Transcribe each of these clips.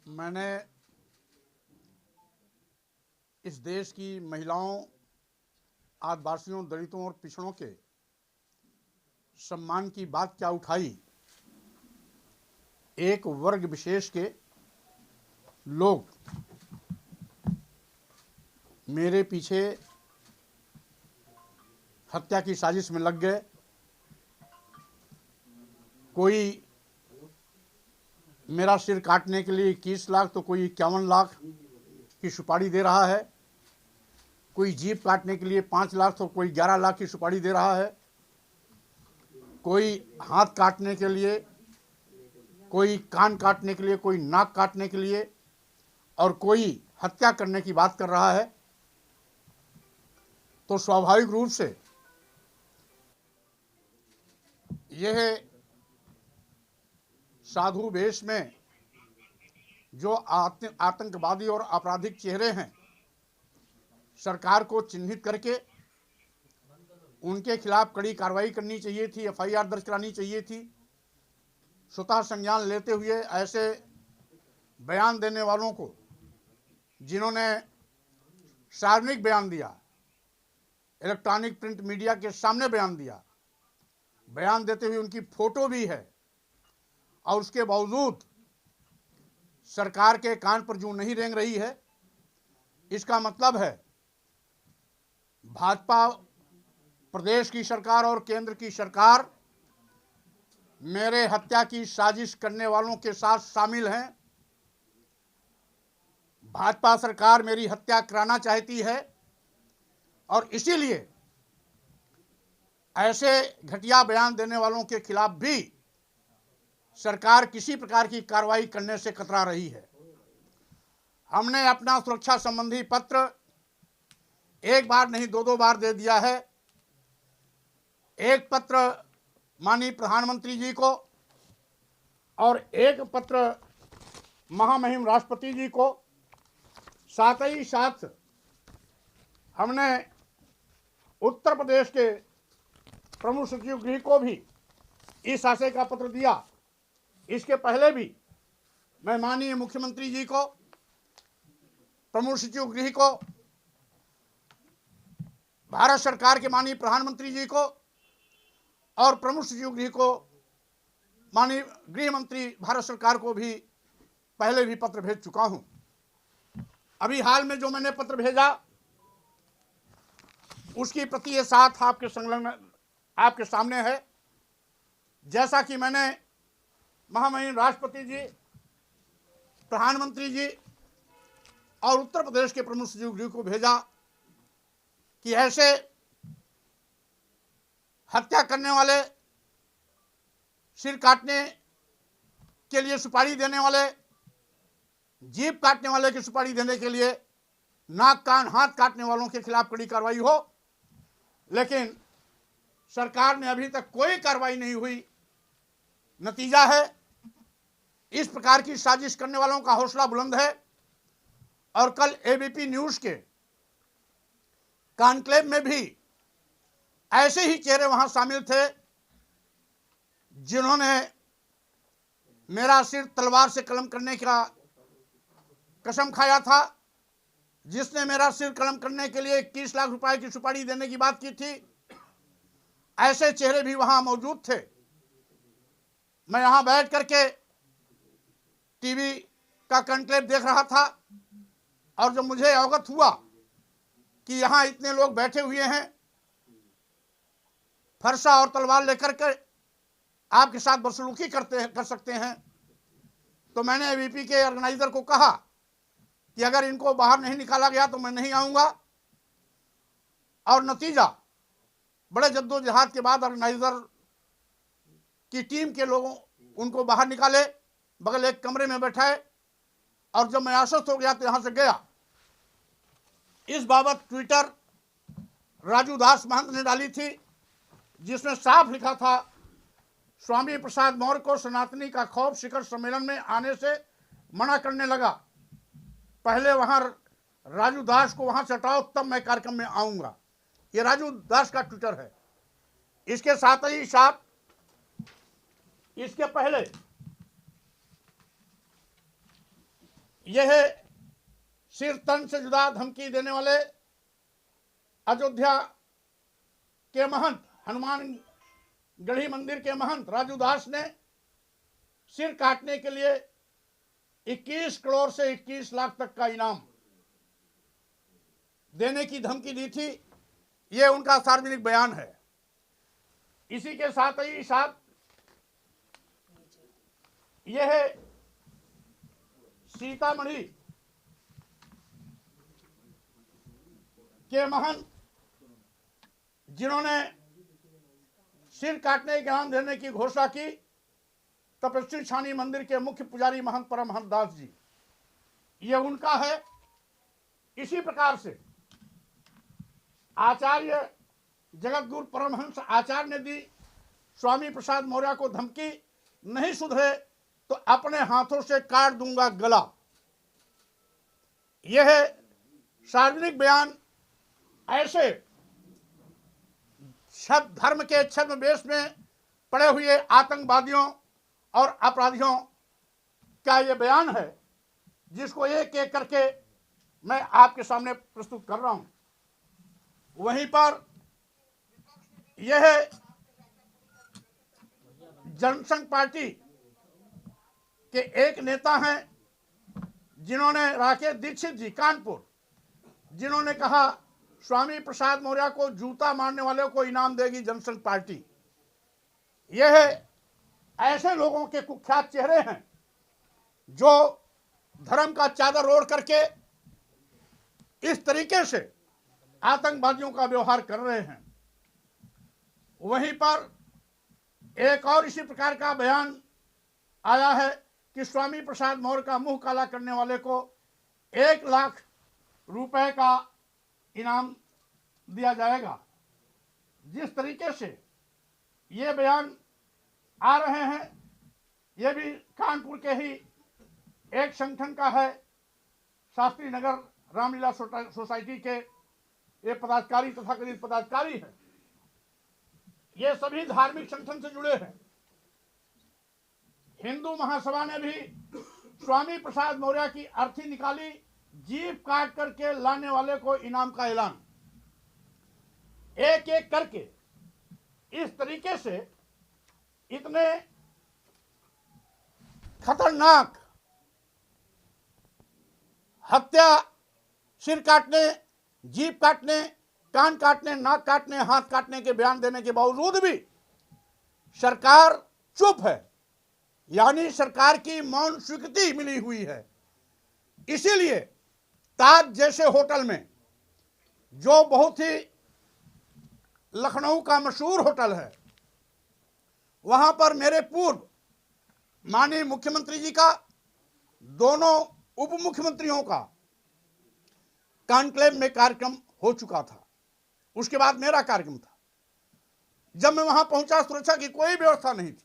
मैंने इस देश की महिलाओं, आदिवासियों, दलितों और पिछड़ों के सम्मान की बात क्या उठाई। एक वर्ग विशेष के लोग मेरे पीछे हत्या की साजिश में लग गए। कोई मेरा सिर काटने के लिए 21 लाख तो कोई 51 लाख की सुपारी दे रहा है। कोई जीभ काटने के लिए 5 लाख तो कोई 11 लाख की सुपारी दे रहा है। कोई हाथ काटने के लिए, कोई कान काटने के लिए, कोई नाक काटने के लिए और कोई हत्या करने की बात कर रहा है। तो स्वाभाविक रूप से यह साधु वेश में जो आतंकवादी और आपराधिक चेहरे हैं, सरकार को चिन्हित करके उनके खिलाफ कड़ी कार्रवाई करनी चाहिए थी, एफआईआर दर्ज करानी चाहिए थी। स्वतः संज्ञान लेते हुए ऐसे बयान देने वालों को, जिन्होंने सार्वजनिक बयान दिया, इलेक्ट्रॉनिक प्रिंट मीडिया के सामने बयान दिया, बयान देते हुए उनकी फोटो भी है, और उसके बावजूद सरकार के कान पर जूं नहीं रेंग रही है। इसका मतलब है भाजपा प्रदेश की सरकार और केंद्र की सरकार मेरे हत्या की साजिश करने वालों के साथ शामिल हैं। भाजपा सरकार मेरी हत्या कराना चाहती है और इसीलिए ऐसे घटिया बयान देने वालों के खिलाफ भी सरकार किसी प्रकार की कार्रवाई करने से कतरा रही है। हमने अपना सुरक्षा संबंधी पत्र एक बार नहीं 2-2 बार दे दिया है। एक पत्र माननीय प्रधानमंत्री जी को और एक पत्र महामहिम राष्ट्रपति जी को, साथ ही साथ हमने उत्तर प्रदेश के प्रमुख सचिव गृह को भी इस आशय का पत्र दिया। इसके पहले भी मैं माननीय मुख्यमंत्री जी को, प्रमुख सचिव गृह को, भारत सरकार के माननीय प्रधानमंत्री जी को और प्रमुख सचिव गृह को, माननीय गृह मंत्री भारत सरकार को भी पहले भी पत्र भेज चुका हूं। अभी हाल में जो मैंने पत्र भेजा उसकी प्रति ये साथ आपके सामने है। जैसा कि मैंने महामहिम राष्ट्रपति जी, प्रधानमंत्री जी और उत्तर प्रदेश के प्रमुख सचिव गृह को भेजा कि ऐसे हत्या करने वाले, सिर काटने के लिए सुपारी देने वाले, जीभ काटने वाले की सुपारी देने के लिए नाक, कान, हाथ काटने वालों के खिलाफ कड़ी कार्रवाई हो। लेकिन सरकार ने अभी तक कोई कार्रवाई नहीं हुई। नतीजा है इस प्रकार की साजिश करने वालों का हौसला बुलंद है। और कल एबीपी न्यूज के कॉन्क्लेव में भी ऐसे ही चेहरे वहां शामिल थे जिन्होंने मेरा सिर तलवार से कलम करने का कसम खाया था, जिसने मेरा सिर कलम करने के लिए 21 लाख रुपए की सुपारी देने की बात की थी। ऐसे चेहरे भी वहां मौजूद थे। मैं यहां बैठ करके टीवी का कॉन्क्लेव देख रहा था और जब मुझे अवगत हुआ कि यहां इतने लोग बैठे हुए हैं, फरसा और तलवार लेकर के आपके साथ बदसलूकी कर सकते हैं, तो मैंने एबीपी के ऑर्गेनाइजर को कहा कि अगर इनको बाहर नहीं निकाला गया तो मैं नहीं आऊंगा। और नतीजा बड़े जद्दोजहद के बाद ऑर्गेनाइजर की टीम के लोगों उनको बाहर निकाले, बगल एक कमरे में बैठाए और जब मैं आश्वस्त हो गया तो यहां से गया। इस बाबत ट्विटर राजू दास महंत ने डाली थी, जिसमें साफ लिखा था, स्वामी प्रसाद मौर्य को सनातनी का खौफ शिखर सम्मेलन में आने से मना करने लगा। पहले वहां राजू दास को वहां से हटाओ, तब मैं कार्यक्रम में आऊंगा। ये राजू दास का ट्विटर है। इसके साथ ही साथ इसके पहले यह सिर तन से जुदा धमकी देने वाले अयोध्या के महंत, हनुमान गढ़ी मंदिर के महंत राजू दास ने सिर काटने के लिए 21 करोड़ से 21 लाख तक का इनाम देने की धमकी दी थी। यह उनका सार्वजनिक बयान है। इसी के साथ ही साथ यह सीतामढ़ी के महंत जिन्होंने सिर काटने के इनाम देने की घोषणा की, तपस्वी छानी मंदिर के मुख्य पुजारी महंत परमहंस दास जी, ये उनका है। इसी प्रकार से आचार्य जगतगुरु परमहंस आचार्य ने दी स्वामी प्रसाद मौर्य को धमकी, नहीं सुधरे तो अपने हाथों से काट दूंगा गला। यह सार्वजनिक बयान ऐसे शब्द धर्म के छद्मवेश में पड़े हुए आतंकवादियों और अपराधियों का यह बयान है, जिसको एक एक करके मैं आपके सामने प्रस्तुत कर रहा हूं। वहीं पर यह जनसंघ पार्टी के एक नेता हैं जिन्होंने, राकेश दीक्षित जी कानपुर, जिन्होंने कहा स्वामी प्रसाद मौर्य को जूता मारने वालों को इनाम देगी जनसंघ पार्टी। यह ऐसे लोगों के कुख्यात चेहरे हैं जो धर्म का चादर ओढ़ करके इस तरीके से आतंकवादियों का व्यवहार कर रहे हैं। वहीं पर एक और इसी प्रकार का बयान आया है कि स्वामी प्रसाद मौर्य का मुंह काला करने वाले को 1 लाख रुपए का इनाम दिया जाएगा। जिस तरीके से ये बयान आ रहे हैं, ये भी कानपुर के ही एक संगठन का है, शास्त्री नगर रामलीला सोसाइटी के ये पदाधिकारी तथा कथित पदाधिकारी है। ये सभी धार्मिक संगठन से जुड़े हैं। हिंदू महासभा ने भी स्वामी प्रसाद मौर्य की अर्थी निकाली, जीभ काट करके लाने वाले को इनाम का ऐलान। एक एक करके इस तरीके से इतने खतरनाक हत्या, सिर काटने, जीभ काटने, कान काटने, नाक काटने, हाथ काटने के बयान देने के बावजूद भी सरकार चुप है, यानी सरकार की मौन स्वीकृति मिली हुई है। इसीलिए ताज जैसे होटल में, जो बहुत ही लखनऊ का मशहूर होटल है, वहां पर मेरे पूर्व माननीय मुख्यमंत्री जी का, दोनों उप मुख्यमंत्रियों का कॉन्क्लेव में कार्यक्रम हो चुका था। उसके बाद मेरा कार्यक्रम था। जब मैं वहां पहुंचा, सुरक्षा की कोई व्यवस्था नहीं थी।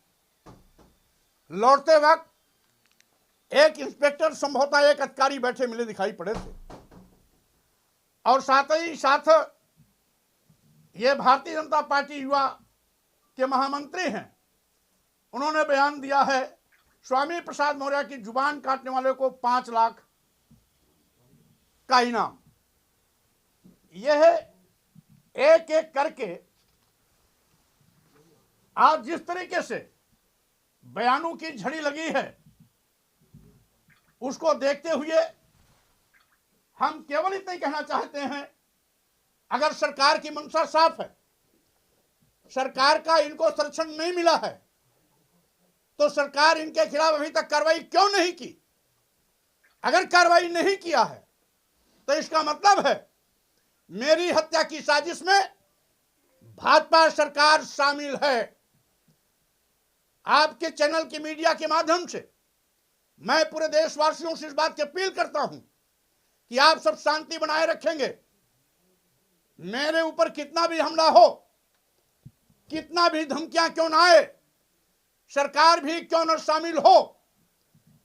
लौटते वक्त एक इंस्पेक्टर, संभवतः एक अधिकारी बैठे मिले दिखाई पड़े थे, और साथ ही साथ ये भारतीय जनता पार्टी युवा के महामंत्री हैं। उन्होंने बयान दिया है स्वामी प्रसाद मौर्य की जुबान काटने वाले को 5 लाख का इनाम। यह एक एक करके आज जिस तरीके से बयानों की झड़ी लगी है, उसको देखते हुए हम केवल इतना ही कहना चाहते हैं, अगर सरकार की मंशा साफ है, सरकार का इनको संरक्षण नहीं मिला है, तो सरकार इनके खिलाफ अभी तक कार्रवाई क्यों नहीं की? अगर कार्रवाई नहीं किया है तो इसका मतलब है मेरी हत्या की साजिश में भाजपा सरकार शामिल है। आपके चैनल की मीडिया के माध्यम से मैं पूरे देशवासियों से इस बात की अपील करता हूं कि आप सब शांति बनाए रखेंगे। मेरे ऊपर कितना भी हमला हो, कितना भी धमकियां क्यों ना आए, सरकार भी क्यों न शामिल हो,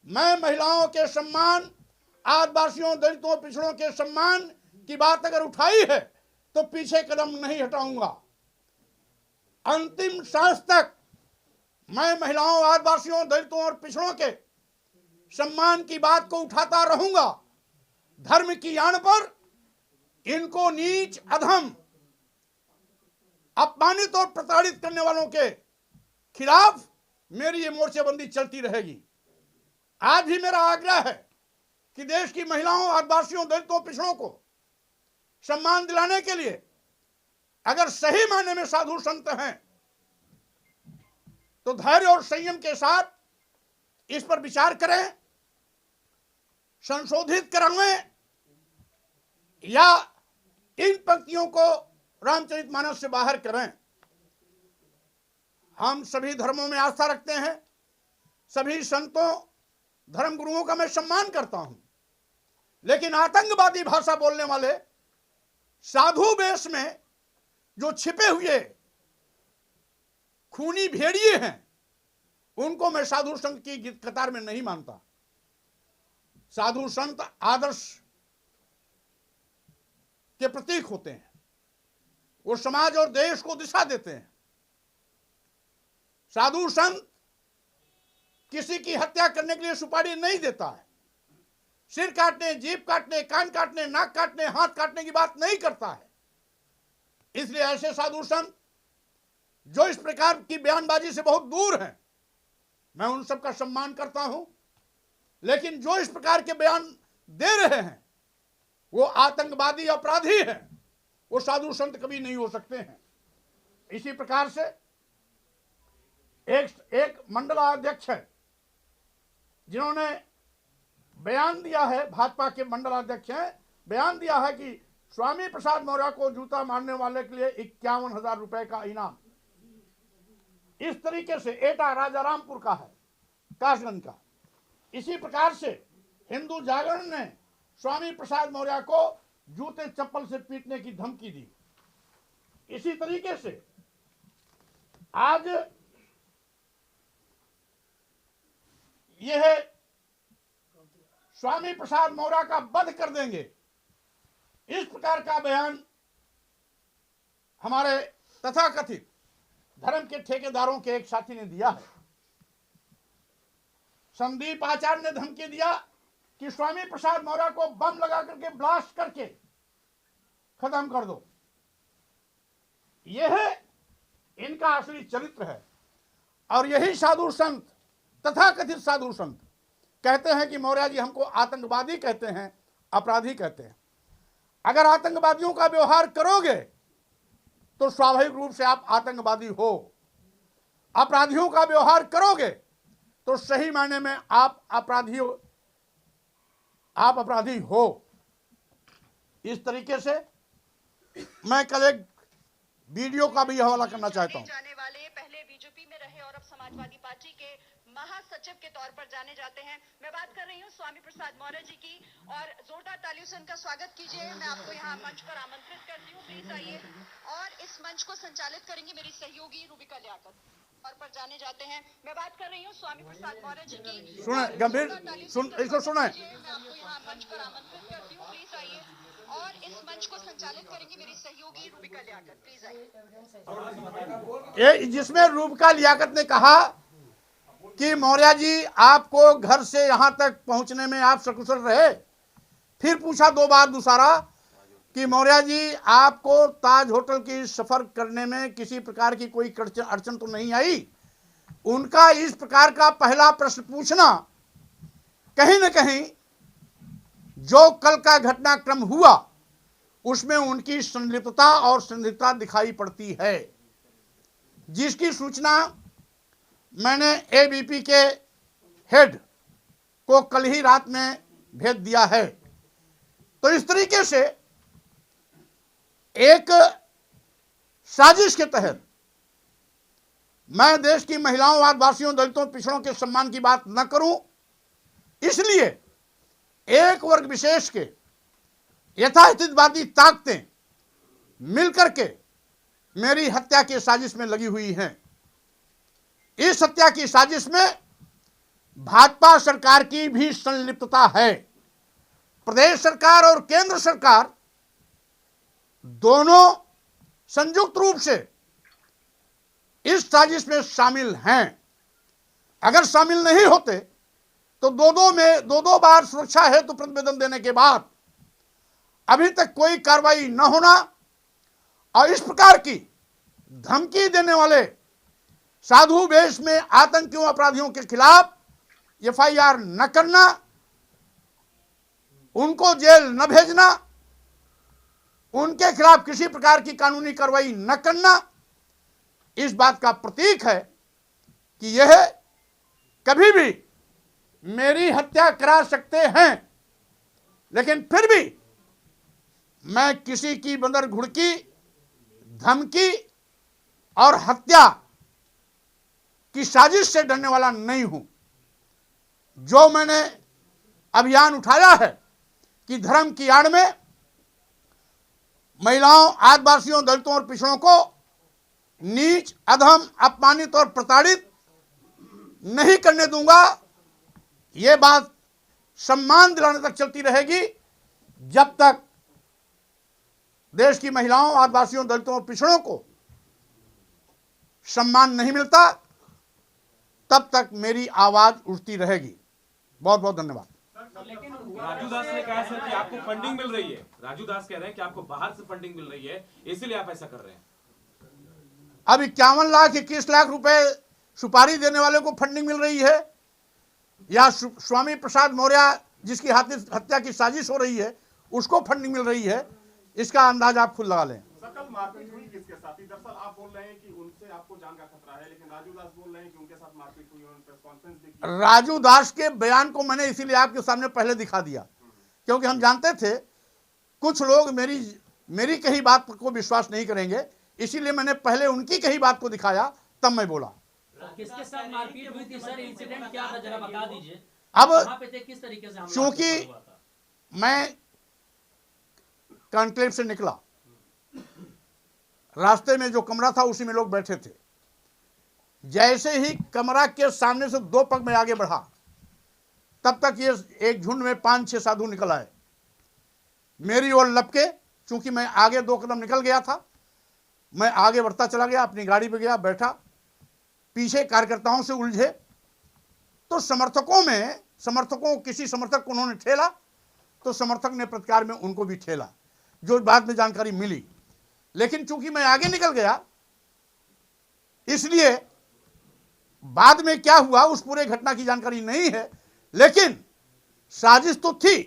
मैं महिलाओं के सम्मान, आदिवासियों, दलितों, पिछड़ों के सम्मान की बात अगर उठाई है तो पीछे कदम नहीं हटाऊंगा। अंतिम सांस तक मैं महिलाओं, आदिवासियों, दलितों और पिछड़ों के सम्मान की बात को उठाता रहूंगा। धर्म की आड़ पर इनको नीच, अधम, अपमानित और प्रताड़ित करने वालों के खिलाफ मेरी ये मोर्चेबंदी चलती रहेगी। आज भी मेरा आग्रह है कि देश की महिलाओं, आदिवासियों, दलितों, पिछड़ों को सम्मान दिलाने के लिए अगर सही मायने में साधु संत हैं तो धैर्य और संयम के साथ इस पर विचार करें, संशोधित कराएं या इन पंक्तियों को रामचरितमानस से बाहर करें। हम सभी धर्मों में आस्था रखते हैं, सभी संतों, धर्मगुरुओं का मैं सम्मान करता हूं, लेकिन आतंकवादी भाषा बोलने वाले साधु वेश में जो छिपे हुए खूनी भेड़िए हैं, उनको मैं साधु संत की कतार में नहीं मानता। साधु संत आदर्श के प्रतीक होते हैं, वो समाज और देश को दिशा देते हैं। साधु संत किसी की हत्या करने के लिए सुपारी नहीं देता है, सिर काटने, जीभ काटने, कान काटने, नाक काटने, हाथ काटने की बात नहीं करता है। इसलिए ऐसे साधु संत जो इस प्रकार की बयानबाजी से बहुत दूर हैं, मैं उन सबका सम्मान करता हूं, लेकिन जो इस प्रकार के बयान दे रहे हैं वो आतंकवादी, अपराधी हैं, वो साधु संत कभी नहीं हो सकते हैं। इसी प्रकार से एक मंडलाध्यक्ष है जिन्होंने बयान दिया है, भाजपा के मंडलाध्यक्ष हैं, बयान दिया है कि स्वामी प्रसाद मौर्य को जूता मारने वाले के लिए 51,000 रुपए का इनाम। इस तरीके से एटा राजारामपुर का है, कासगंज का। इसी प्रकार से हिंदू जागरण ने स्वामी प्रसाद मौर्य को जूते चप्पल से पीटने की धमकी दी। इसी तरीके से आज यह स्वामी प्रसाद मौर्य का वध कर देंगे, इस प्रकार का बयान हमारे तथाकथित धर्म के ठेकेदारों के एक साथी ने दिया है। संदीप आचार्य ने धमकी दिया कि स्वामी प्रसाद मौर्य को बम लगा करके ब्लास्ट करके खत्म कर दो। यह इनका असली चरित्र है। और यही साधु संत, तथाकथित साधु संत कहते हैं कि मौर्य जी हमको आतंकवादी कहते हैं, अपराधी कहते हैं। अगर आतंकवादियों का व्यवहार करोगे तो स्वाभाविक रूप से आप आतंकवादी हो, अपराधियों का व्यवहार करोगे तो सही मायने में आप अपराधी हो। इस तरीके से मैं कल एक वीडियो का भी हवाला करना चाहता हूं। जाने वाले पहले बीजेपी में रहे और अब समाजवादी पार्टी के महासचिव के तौर पर जाने जाते हैं। मैं बात कर रही हूं स्वामी प्रसाद मौर्य जी की, और जोरदार तालियों से उनका स्वागत कीजिए। मैं आपको यहां मंच पर आमंत्रित करती हूं, प्लीज आइए। और इस मंच को संचालित करेंगी मेरी सहयोगी रूबिका लियाकत। तौर पर जाने जाते हैं। मैं बात कर रही हूं स्वामी प्रसाद मौर्य जी की। सुने गंभीर, इसको सुने। मैं आपको यहां मंच पर आमंत्रित करती हूं, प्लीज आइए। और इस मंच को संचालित करेंगी मेरी सहयोगी रूबिका लियाकत, प्लीज आइए। जिसमें रूबिका लियाकत ने कहा कि मौर्य जी आपको घर से यहां तक पहुंचने में आप सकुशल रहे। फिर पूछा दो बार दूसरा कि मौर्य जी आपको ताज होटल की सफर करने में किसी प्रकार की कोई अड़चन तो नहीं आई। उनका इस प्रकार का पहला प्रश्न पूछना कहीं न कहीं जो कल का घटनाक्रम हुआ उसमें उनकी संलिप्तता और संदिग्धता दिखाई पड़ती है, जिसकी सूचना मैंने एबीपी के हेड को कल ही रात में भेज दिया है। तो इस तरीके से एक साजिश के तहत मैं देश की महिलाओं, आदिवासियों, दलितों, पिछड़ों के सम्मान की बात न करूं, इसलिए एक वर्ग विशेष के यथास्थितिवादी ताकतें मिलकर के मेरी हत्या की साजिश में लगी हुई हैं। इस हत्या की साजिश में भाजपा सरकार की भी संलिप्तता है। प्रदेश सरकार और केंद्र सरकार दोनों संयुक्त रूप से इस साजिश में शामिल हैं। अगर शामिल नहीं होते तो दो दो बार सुरक्षा हेतु प्रतिवेदन देने के बाद अभी तक कोई कार्रवाई न होना और इस प्रकार की धमकी देने वाले साधु वेश में आतंकियों अपराधियों के खिलाफ एफआईआर न करना, उनको जेल न भेजना, उनके खिलाफ किसी प्रकार की कानूनी कार्रवाई न करना, इस बात का प्रतीक है कि यह कभी भी मेरी हत्या करा सकते हैं। लेकिन फिर भी मैं किसी की बंदर घुड़की, धमकी और हत्या की साजिश से डरने वाला नहीं हूं। जो मैंने अभियान उठाया है कि धर्म की आड़ में महिलाओं, आदिवासियों, दलितों और पिछड़ों को नीच, अधम, अपमानित और प्रताड़ित नहीं करने दूंगा, यह बात सम्मान दिलाने तक चलती रहेगी। जब तक देश की महिलाओं, आदिवासियों, दलितों और पिछड़ों को सम्मान नहीं मिलता, तब तक मेरी आवाज उठती रहेगी। बहुत बहुत धन्यवाद। लेकिन राजू दास ने कहा सर कि आपको फंडिंग मिल रही है। राजू दास कह रहे हैं कि आपको बाहर से फंडिंग मिल रही है, इसलिए आप ऐसा कर रहे हैं। अब 51,21,00,000 रुपए सुपारी देने वाले को फंडिंग मिल रही है या स्वामी प्रसाद मौर्य जिसकी हत्या की साजिश हो रही है उसको फंडिंग मिल रही है, इसका अंदाज आप खुद लगा लें। कल मारपीट हुई किसके साथ? दरअसल आप बोल रहे हैं कि उनसे आपको जान का खतरा है, लेकिन राजू दास बोल रहे हैं कि उनके साथ मारपीट हुई, उन्होंने प्रेस कॉन्फ्रेंस भी की। राजू दास के बयान को मैंने इसीलिए आपके सामने पहले दिखा दिया, क्योंकि हम जानते थे कुछ लोग मेरी कही बात को विश्वास नहीं करेंगे, इसीलिए मैंने पहले उनकी कही बात को दिखाया, तब मैं बोला। किसके साथ मारपीट हुई थी सर? इंसिडेंट क्या था, जरा बता दीजिए। अब कहां पे थे, किस तरीके से हमला चूंकि हुआ था? मैं कॉन्क्लेव से निकला, रास्ते में जो कमरा था उसी में लोग बैठे थे। जैसे ही कमरा के सामने से 2 पग में आगे बढ़ा, तब तक ये एक झुंड में 5-6 साधु निकल आए मेरी ओर लपके। चूंकि मैं आगे 2 कदम निकल गया था, मैं आगे बढ़ता चला गया, अपनी गाड़ी पे गया, बैठा, पीछे कार्यकर्ताओं से उलझे तो समर्थकों किसी समर्थक को उन्होंने ठेला, तो समर्थक ने प्रतिकार में उनको भी ठेला, जो बाद में जानकारी मिली। लेकिन चूंकि मैं आगे निकल गया, इसलिए बाद में क्या हुआ उस पूरे घटना की जानकारी नहीं है। लेकिन साजिश तो थी,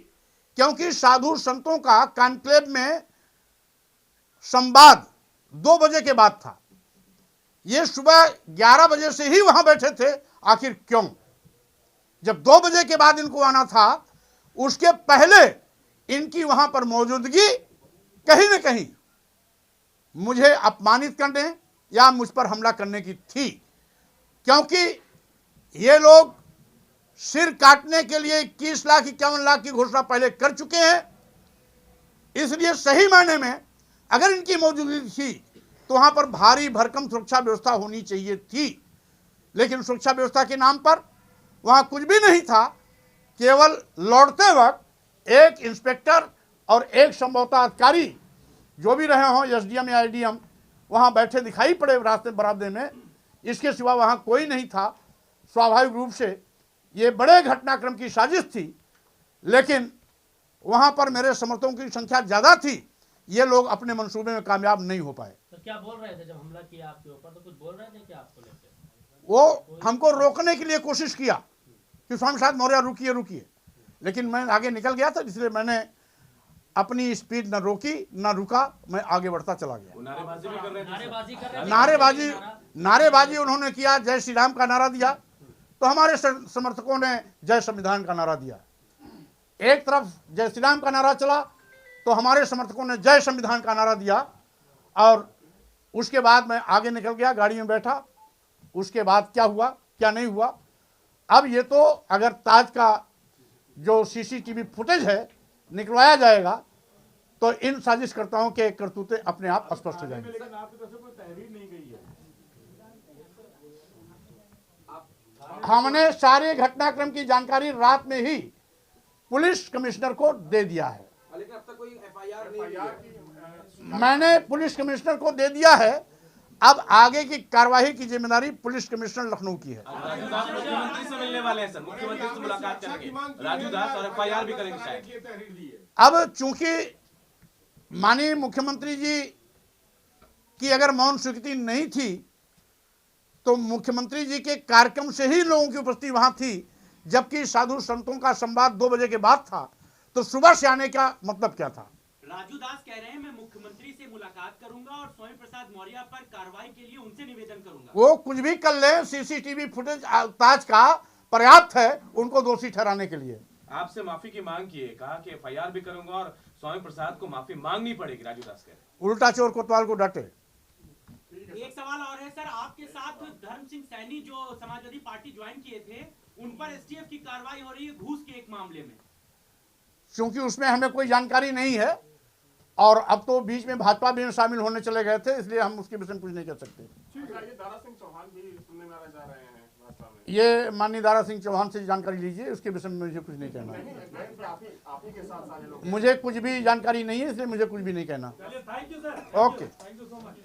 क्योंकि साधु संतों का कॉन्क्लेव में संवाद 2 बजे के बाद था। ये सुबह 11 बजे से ही वहां बैठे थे। आखिर क्यों? जब 2 बजे के बाद इनको आना था, उसके पहले इनकी वहां पर मौजूदगी कहीं न कहीं मुझे अपमानित करने या मुझ पर हमला करने की थी, क्योंकि ये लोग सिर काटने के लिए 21,51,00,000 की घोषणा पहले कर चुके हैं। इसलिए सही मायने में अगर इनकी मौजूदगी थी तो वहां पर भारी भरकम सुरक्षा व्यवस्था होनी चाहिए थी, लेकिन सुरक्षा व्यवस्था के नाम पर वहां कुछ भी नहीं था। केवल लौटते वक्त एक इंस्पेक्टर और एक संभवतः अधिकारी, जो भी रहे हों, एसडीएम या आईडीएम, वहां बैठे दिखाई पड़े रास्ते बरामदे में। इसके सिवा वहां कोई नहीं था। स्वाभाविक रूप से ये बड़े घटनाक्रम की साजिश थी, लेकिन वहां पर मेरे समर्थकों की संख्या ज्यादा थी। ये लोग अपने मंसूबे में कामयाब नहीं हो पाए। तो क्या बोल रहे थे जब हमला किया आपके ऊपर? तो कुछ बोल रहे थे क्या आपको लेके? वो हमको रोकने के लिए कोशिश किया कि स्वामी प्रसाद मौर्य रुकिए, लेकिन मैं आगे निकल गया था, इसलिए मैंने अपनी स्पीड न रोकी न रुका, मैं आगे बढ़ता चला गया। नारेबाजी भी कर रहे थे। नारेबाजी कर रहे थे। नारेबाजी उन्होंने किया, जय श्री राम का नारा दिया, तो हमारे समर्थकों ने जय संविधान का नारा दिया। एक तरफ जय श्री राम का नारा चला तो हमारे समर्थकों ने जय संविधान का नारा दिया, और उसके बाद मैं आगे निकल गया, गाड़ी में बैठा। उसके बाद क्या हुआ क्या नहीं हुआ, अब ये तो अगर ताज का जो सीसीटीवी फुटेज है निकलवाया जाएगा तो इन साजिशकर्ताओं के करतूते अपने आप स्पष्ट हो जाएंगे। लेकिन आपकी तरफ से कोई तहरीर नहीं गई है। हमने सारे घटनाक्रम की जानकारी रात में ही पुलिस कमिश्नर को दे दिया है। लेकिन अब तक कोई एफआईआर नहीं हुई है। मैंने पुलिस कमिश्नर को दे दिया है, अब आगे की कार्रवाई की जिम्मेदारी पुलिस कमिश्नर लखनऊ की है। राजू दास मुख्यमंत्री से मिलने वाले हैं सर, मुख्यमंत्री से मुलाकात करेंगे राजू दास और FIR भी करेंगे शायद। अब चूंकि माननीय मुख्यमंत्री जी की अगर मौन स्वीकृति नहीं थी तो मुख्यमंत्री जी के कार्यक्रम से ही लोगों की उपस्थिति वहां थी, जबकि साधु संतों का संवाद 2 बजे के बाद था, तो सुबह से आने का मतलब क्या था? राजू दास कह रहे हैं मैं मुख्यमंत्री से मुलाकात करूंगा और स्वामी प्रसाद मौर्य पर कार्रवाई के लिए उनसे निवेदन करूंगा। वो कुछ भी कर ले, CCTV फुटेज ताज का पर्याप्त है उनको दोषी ठहराने के लिए। आपसे माफी की मांग की है, कहा कि FIR भी करूंगा और स्वामी प्रसाद को माफी मांगनी पड़ेगी। राजू दास कह रहे हैं उल्टा चोर कोतवाल को डांटे। एक सवाल और है सर, आपके साथ धर्म सिंह सैनी जो समाजवादी पार्टी ज्वाइन किए थे, उन पर STF की कार्रवाई हो रही है घूस के एक मामले में। क्योंकि उसमें हमें कोई जानकारी नहीं है और अब तो बीच में भाजपा भी शामिल होने चले गए थे, इसलिए हम उसके विषय में कुछ नहीं कर सकते। ये दारा सिंह चौहान भी सुनने में जा रहे हैं भाजपा में। ये माननीय दारा सिंह चौहान से जानकारी लीजिए, उसके विषय में मुझे कुछ नहीं कहना है। आप ही के साथ सारे लोग मुझे कुछ भी जानकारी नहीं है, इसलिए मुझे कुछ भी नहीं कहना। Thank you sir. Okay. Thank you so much.